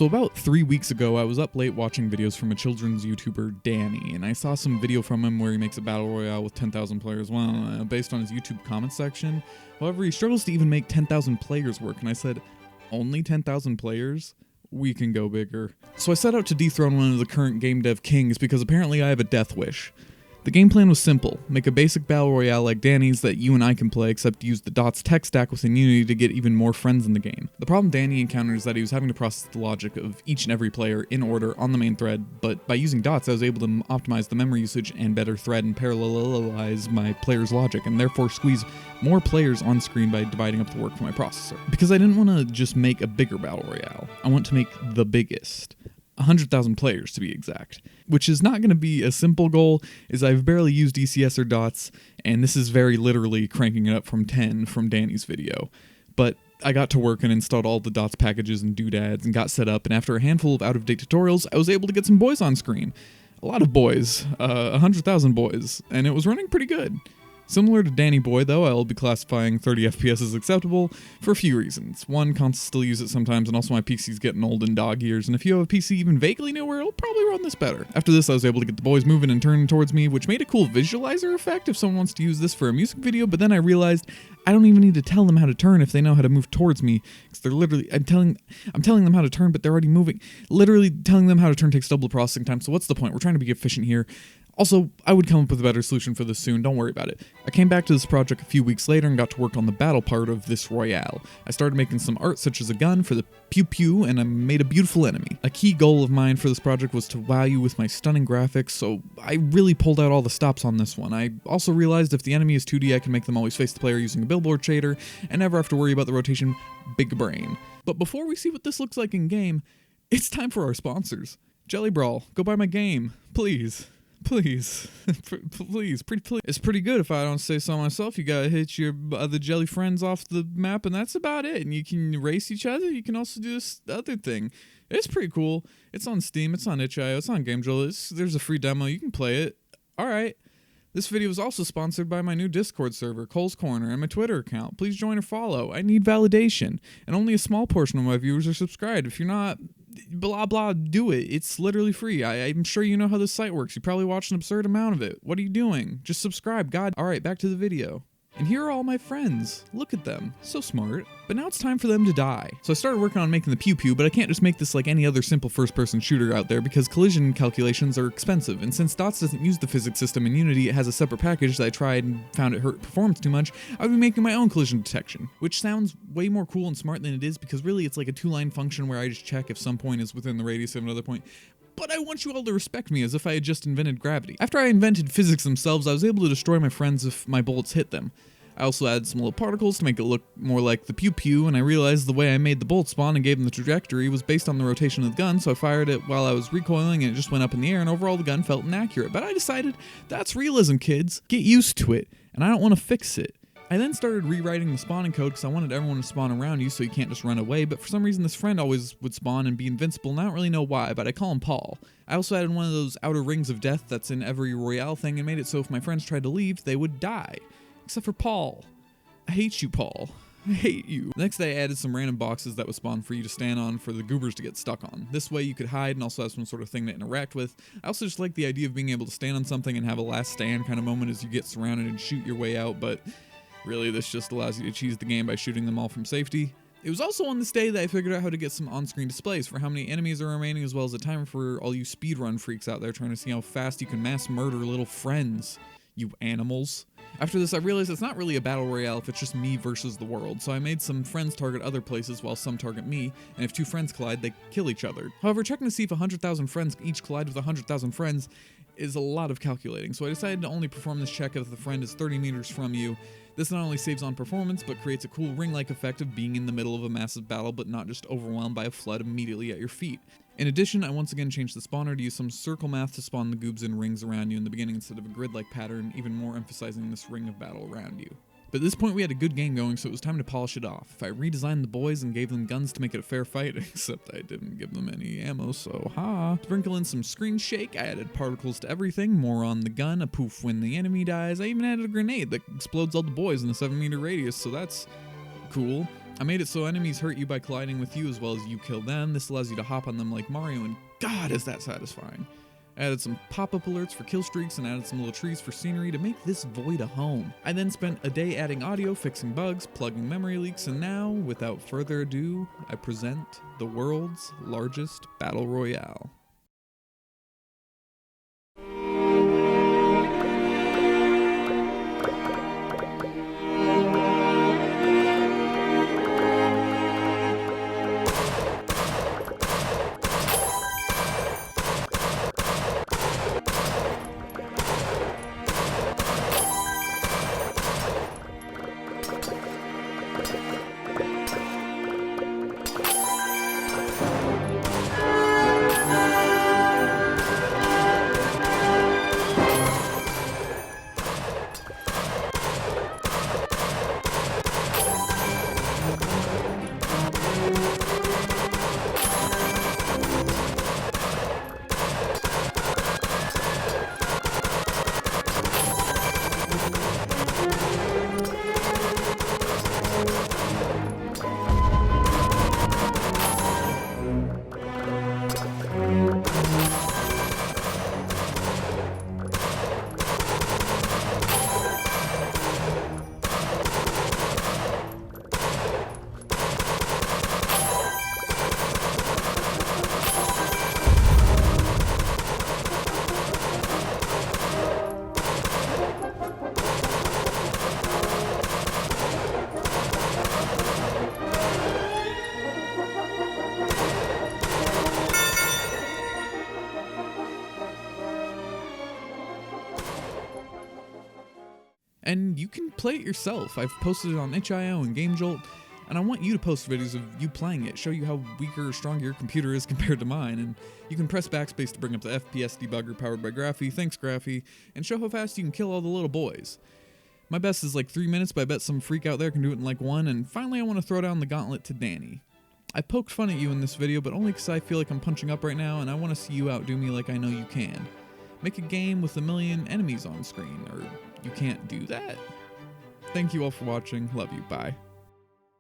So about 3 weeks ago, I was up late watching videos from a children's YouTuber, Danny, and I saw some video from him where he makes a battle royale with 10,000 players, based on his YouTube comment section. However, he struggles to even make 10,000 players work, and I said, only 10,000 players? We can go bigger. So I set out to dethrone one of the current game dev kings because apparently I have a death wish. The game plan was simple: make a basic battle royale like Danny's that you and I can play, except use the Dots tech stack within Unity to get even more friends in the game. The problem Danny encountered is that he was having to process the logic of each and every player in order on the main thread, but by using Dots I was able to optimize the memory usage and better thread and parallelize my players' logic, and therefore squeeze more players on screen by dividing up the work for my processor. Because I didn't want to just make a bigger battle royale, I want to make the biggest. 100,000 players to be exact, which is not going to be a simple goal, as I've barely used ECS or Dots, and this is very literally cranking it up from 10 from Danny's video. But I got to work and installed all the Dots packages and doodads and got set up, and after a handful of out-of-date tutorials, I was able to get some boys on screen. A lot of boys, 100,000 boys, and it was running pretty good. Similar to Danny Boy, though, I'll be classifying 30 FPS as acceptable for a few reasons. One, consoles still use it sometimes, and also my PC's getting old in dog years, and if you have a PC even vaguely newer, it'll probably run this better. After this, I was able to get the boys moving and turning towards me, which made a cool visualizer effect if someone wants to use this for a music video, but then I realized I don't even need to tell them how to turn if they know how to move towards me, because they're literally, I'm telling them how to turn, but they're already moving. Literally telling them how to turn takes double the processing time, so what's the point? We're trying to be efficient here. Also, I would come up with a better solution for this soon, don't worry about it. I came back to this project a few weeks later and got to work on the battle part of this royale. I started making some art such as a gun for the pew pew, and I made a beautiful enemy. A key goal of mine for this project was to wow you with my stunning graphics, so I really pulled out all the stops on this one. I also realized if the enemy is 2D, I can make them always face the player using a billboard shader, and never have to worry about the rotation. Big brain. But before we see what this looks like in game, it's time for our sponsors. Jelly Brawl, go buy my game, please. Please, please, please. It's pretty good if I don't say so myself. You gotta hit your other jelly friends off the map, and that's about it. And you can race each other. You can also do this other thing. It's pretty cool. It's on Steam. It's on itch.io. It's on GameJolt. There's a free demo. You can play it. All right. This video is also sponsored by my new Discord server, Cole's Corner, and my Twitter account. Please join or follow. I need validation, and only a small portion of my viewers are subscribed. If you're not, blah blah, do it. It's literally free. I'm sure you know how this site works. You probably watched an absurd amount of it. What are you doing? Just subscribe. God. All right, back to the video. And here are all my friends. Look at them. So smart. But now it's time for them to die. So I started working on making the pew pew, but I can't just make this like any other simple first-person shooter out there because collision calculations are expensive, and since Dots doesn't use the physics system in Unity, it has a separate package that I tried and found it hurt performance too much. I'll be making my own collision detection, which sounds way more cool and smart than it is because really it's like a two-line function where I just check if some point is within the radius of another point. But I want you all to respect me as if I had just invented gravity. After I invented physics themselves, I was able to destroy my friends if my bullets hit them. I also added some little particles to make it look more like the pew pew, and I realized the way I made the bullet spawn and gave them the trajectory was based on the rotation of the gun, so I fired it while I was recoiling and it just went up in the air, and overall the gun felt inaccurate. But I decided, that's realism, kids. Get used to it, and I don't want to fix it. I then started rewriting the spawning code because I wanted everyone to spawn around you so you can't just run away, but for some reason this friend always would spawn and be invincible, and I don't really know why, but I call him Paul. I also added one of those outer rings of death that's in every Royale thing and made it so if my friends tried to leave, they would die. Except for Paul. I hate you, Paul. I hate you. Next day I added some random boxes that would spawn for you to stand on for the goobers to get stuck on. This way you could hide and also have some sort of thing to interact with. I also just like the idea of being able to stand on something and have a last stand kind of moment as you get surrounded and shoot your way out, but really this just allows you to cheese the game by shooting them all from safety. It was also on this day that I figured out how to get some on-screen displays for how many enemies are remaining, as well as a timer for all you speedrun freaks out there trying to see how fast you can mass murder little friends, you animals. After this, I realized it's not really a battle royale if it's just me versus the world, so I made some friends target other places while some target me, and if two friends collide, they kill each other. However, checking to see if 100,000 friends each collide with 100,000 friends is a lot of calculating, so I decided to only perform this check if the friend is 30 meters from you. This not only saves on performance, but creates a cool ring-like effect of being in the middle of a massive battle, but not just overwhelmed by a flood immediately at your feet. In addition, I once again changed the spawner to use some circle math to spawn the goobs in rings around you in the beginning instead of a grid-like pattern, even more emphasizing this ring of battle around you. But at this point we had a good game going, so it was time to polish it off. I redesigned the boys and gave them guns to make it a fair fight, except I didn't give them any ammo, so ha. Sprinkle in some screen shake, I added particles to everything, more on the gun, a poof when the enemy dies. I even added a grenade that explodes all the boys in a 7-meter radius, so that's cool. I made it so enemies hurt you by colliding with you as well as you kill them. This allows you to hop on them like Mario, and God, is that satisfying. I added some pop-up alerts for kill streaks and added some little trees for scenery to make this void a home. I then spent a day adding audio, fixing bugs, plugging memory leaks, and now, without further ado, I present the world's largest battle royale. And you can play it yourself. I've posted it on itch.io and GameJolt, and I want you to post videos of you playing it, show you how weaker or stronger your computer is compared to mine, and you can press backspace to bring up the FPS debugger powered by Graphy, thanks Graphy, and show how fast you can kill all the little boys. My best is like 3 minutes, but I bet some freak out there can do it in like 1, and finally I want to throw down the gauntlet to Danny. I poked fun at you in this video, but only because I feel like I'm punching up right now, and I want to see you outdo me like I know you can. Make a game with 1,000,000 enemies on screen, or you can't do that? Thank you all for watching. Love you. Bye.